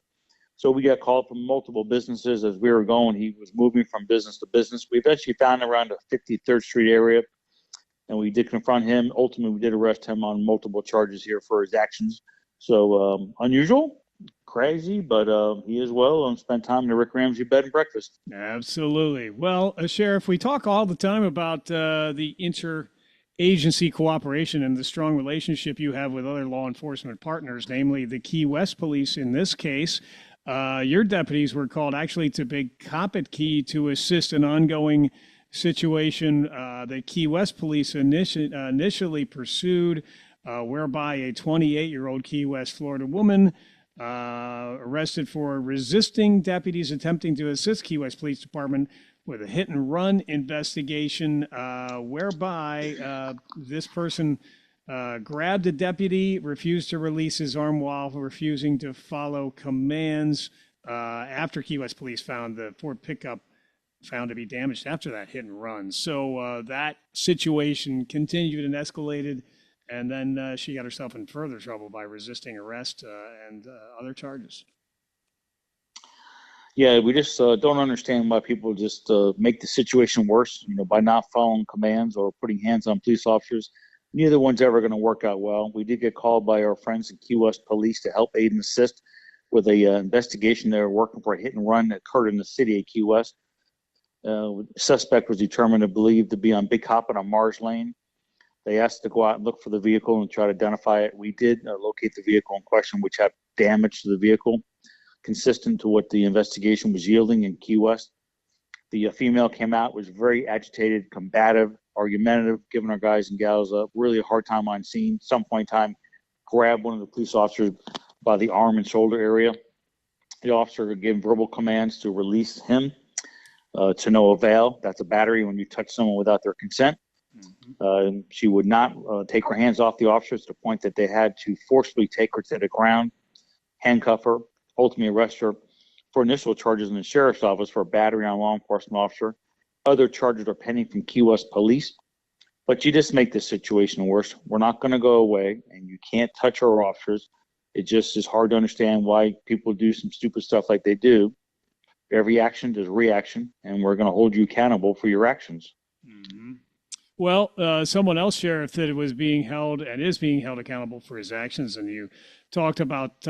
So we got called from multiple businesses as we were going. He was moving from business to business. We eventually found him around the 53rd Street area, and we did confront him. Ultimately, we did arrest him on multiple charges here for his actions. So unusual, crazy, but he is well and spent time in the Rick Ramsey bed and breakfast. Absolutely. Well, Sheriff, we talk all the time about the interagency cooperation and the strong relationship you have with other law enforcement partners, namely the Key West Police in this case. Your deputies were called actually to Big Coppitt Key to assist an ongoing situation that Key West Police initially pursued, whereby a 28-year-old Key West, Florida woman arrested for resisting deputies attempting to assist Key West Police Department with a hit-and-run investigation, whereby this person grabbed a deputy, refused to release his arm while refusing to follow commands. after Key West police found the Ford pickup found to be damaged after that hit and run. So that situation continued and escalated, and then she got herself in further trouble by resisting arrest and other charges. Yeah, we just don't understand why people just make the situation worse, by not following commands or putting hands on police officers. Neither one's ever going to work out well. We did get called by our friends in Key West Police to help aid and assist with a investigation. They were working for a hit and run that occurred in the city of Key West. The suspect was determined to believe to be on Big Hoppin on Mars Lane. They asked to go out and look for the vehicle and try to identify it. We did locate the vehicle in question, which had damage to the vehicle, consistent to what the investigation was yielding in Key West. The female came out, was very agitated, combative, argumentative, giving our guys and gals really a hard time on scene. Some point in time, grabbed one of the police officers by the arm and shoulder area. The officer gave verbal commands to release him, to no avail. That's a battery when you touch someone without their consent. She would not take her hands off the officers to the point that they had to forcibly take her to the ground, handcuff her, ultimately arrest her for initial charges in the sheriff's office for battery on a law enforcement officer. Other charges are pending from Key West Police. But you just make this situation worse. We're not going to go away, and you can't touch our officers. It just is hard to understand why people do some stupid stuff like they do. Every action is reaction, and we're going to hold you accountable for your actions. Well, someone else, Sheriff, that was being held and is being held accountable for his actions, and you talked about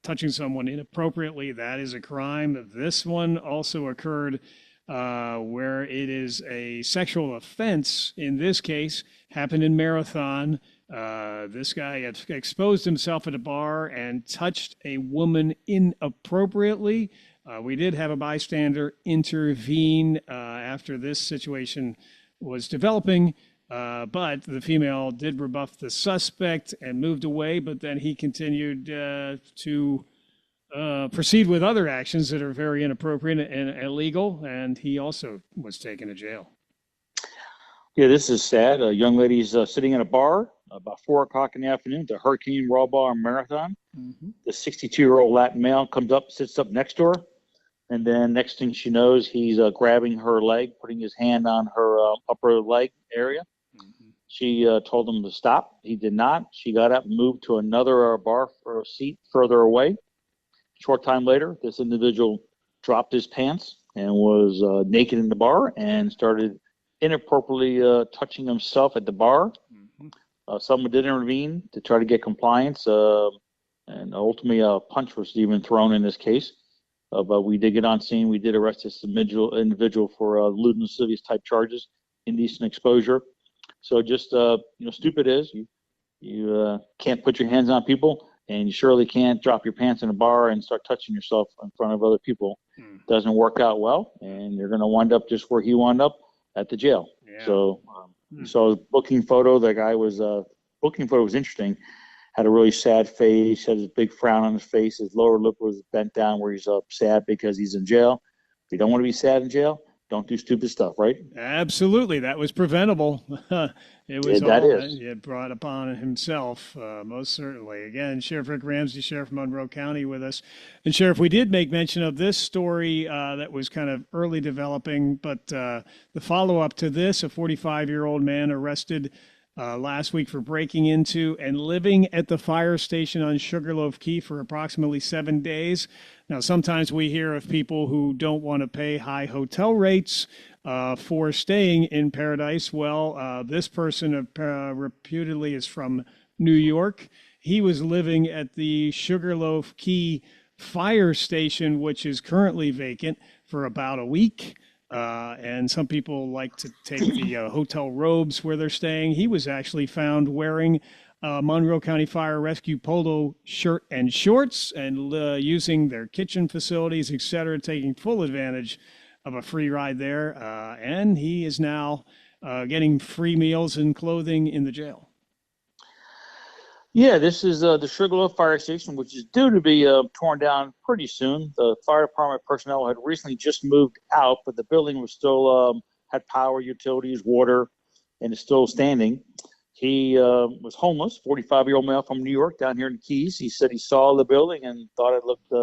touching someone inappropriately. That is a crime. This one also occurred where it is a sexual offense. In this case, happened in Marathon. This guy had exposed himself at a bar and touched a woman inappropriately. We did have a bystander intervene after this situation was developing, but the female did rebuff the suspect and moved away, but then he continued to proceed with other actions that are very inappropriate and illegal, and he also was taken to jail. Yeah, this is sad. A young lady's sitting in a bar about 4 o'clock in the afternoon, the Hurricane Raw Bar Marathon. The 62-year-old Latin male comes up, sits up next to her, and then next thing she knows, he's grabbing her leg, putting his hand on her upper leg area. She told him to stop. He did not. She got up and moved to another bar for a seat further away. Short time later, this individual dropped his pants and was naked in the bar and started inappropriately touching himself at the bar. Someone did intervene to try to get compliance, and ultimately a punch was even thrown in this case. But we did get on scene. We did arrest this individual for lewd and lascivious type charges, indecent exposure. So just stupid is you can't put your hands on people, and you surely can't drop your pants in a bar and start touching yourself in front of other people. Doesn't work out well, and you're going to wind up just where he wound up, at the jail. So his booking photo. The guy was booking photo was interesting. Had a really sad face, had a big frown on his face. His lower lip was bent down where he's sad because he's in jail. If you don't want to be sad in jail, don't do stupid stuff, right? Absolutely. That was preventable. It was that all is. he had brought upon himself, most certainly. Again, Sheriff Rick Ramsey, Sheriff Monroe County with us. And Sheriff, we did make mention of this story that was kind of early developing, but the follow-up to this, a 45-year-old man arrested last week for breaking into and living at the fire station on Sugarloaf Key for approximately 7 days. Now, sometimes we hear of people who don't want to pay high hotel rates for staying in Paradise. Well, this person reputedly is from New York. He was living at the Sugarloaf Key fire station, which is currently vacant, for about a week. And some people like to take the hotel robes where they're staying. He was actually found wearing Monroe County Fire Rescue polo shirt and shorts and using their kitchen facilities, et cetera, taking full advantage of a free ride there. And he is now getting free meals and clothing in the jail. Yeah, this is the Sugarloaf Fire Station, which is due to be torn down pretty soon. The fire department personnel had recently just moved out, but the building was still had power, utilities, water, and is still standing. He was homeless, 45-year-old male from New York down here in the Keys. He said he saw the building and thought it looked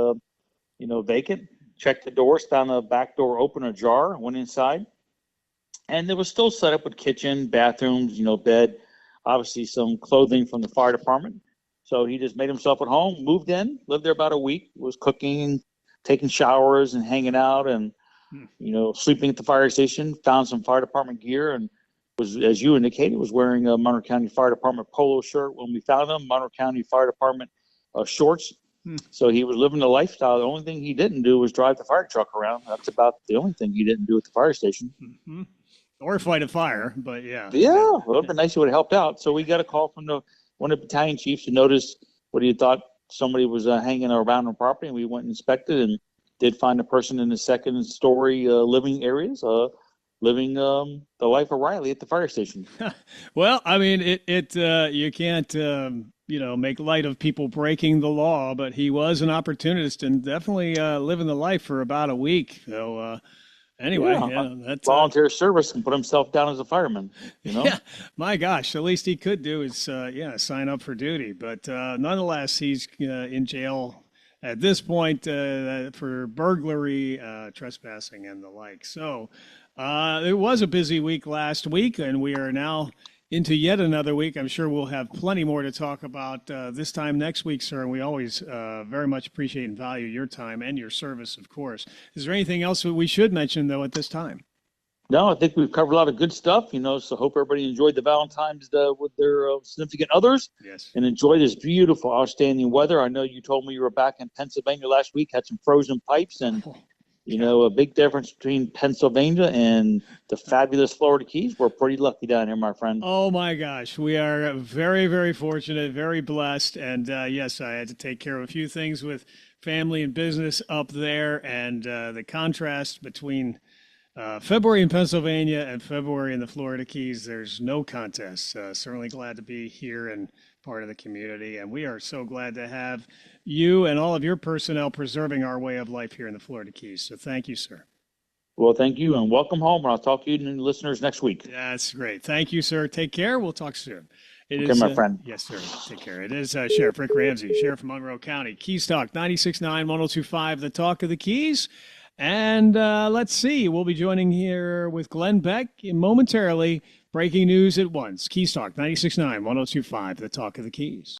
vacant. Checked the doors, found the back door open, ajar, went inside. And it was still set up with kitchen, bathrooms, bed, obviously some clothing from the fire department. So he just made himself at home, moved in, lived there about a week, was cooking, taking showers and hanging out and, sleeping at the fire station, found some fire department gear and was, as you indicated, was wearing a Monroe County Fire Department polo shirt when we found him, Monroe County Fire Department shorts. So he was living the lifestyle. The only thing he didn't do was drive the fire truck around. That's about the only thing he didn't do at the fire station. Mm-hmm. Or fight a fire, but yeah. Yeah, well, it would have been nice if it would have helped out. So we got a call from one of the battalion chiefs who noticed what he thought somebody was hanging around the property, and we went and inspected and did find a person in the second-story living areas, living the life of Riley at the fire station. Well, I mean, you can't make light of people breaking the law, but he was an opportunist and definitely living the life for about a week. So anyway, that's volunteer service and put himself down as a fireman. Yeah, my gosh, the least he could do is sign up for duty. But nonetheless, he's in jail at this point for burglary, trespassing, and the like. So it was a busy week last week, and we are now into yet another week. I'm sure we'll have plenty more to talk about this time next week, sir. And we always very much appreciate and value your time and your service, of course. Is there anything else that we should mention, though, at this time? No, I think we've covered a lot of good stuff, so hope everybody enjoyed the Valentine's with their significant others. Yes. And enjoy this beautiful, outstanding weather. I know you told me you were back in Pennsylvania last week, had some frozen pipes, and, a big difference between Pennsylvania and the fabulous Florida Keys. We're pretty lucky down here, my friend. Oh, my gosh. We are very, very fortunate, very blessed. And, yes, I had to take care of a few things with family and business up there, and the contrast between February in Pennsylvania and February in the Florida Keys, there's no contest. Certainly glad to be here and part of the community. And we are so glad to have you and all of your personnel preserving our way of life here in the Florida Keys. So thank you, sir. Well, thank you, and welcome home. And I'll talk to you and the listeners next week. That's great. Thank you, sir. Take care. We'll talk soon. Okay, my friend. Yes, sir. Take care. It is Sheriff Rick Ramsey, Sheriff of Monroe County. Keys Talk, 96.9, 102.5, the talk of the Keys. And let's see, we'll be joining here with Glenn Beck momentarily. Breaking news at once. Keys Talk, 96.9, 102.5, the talk of the Keys.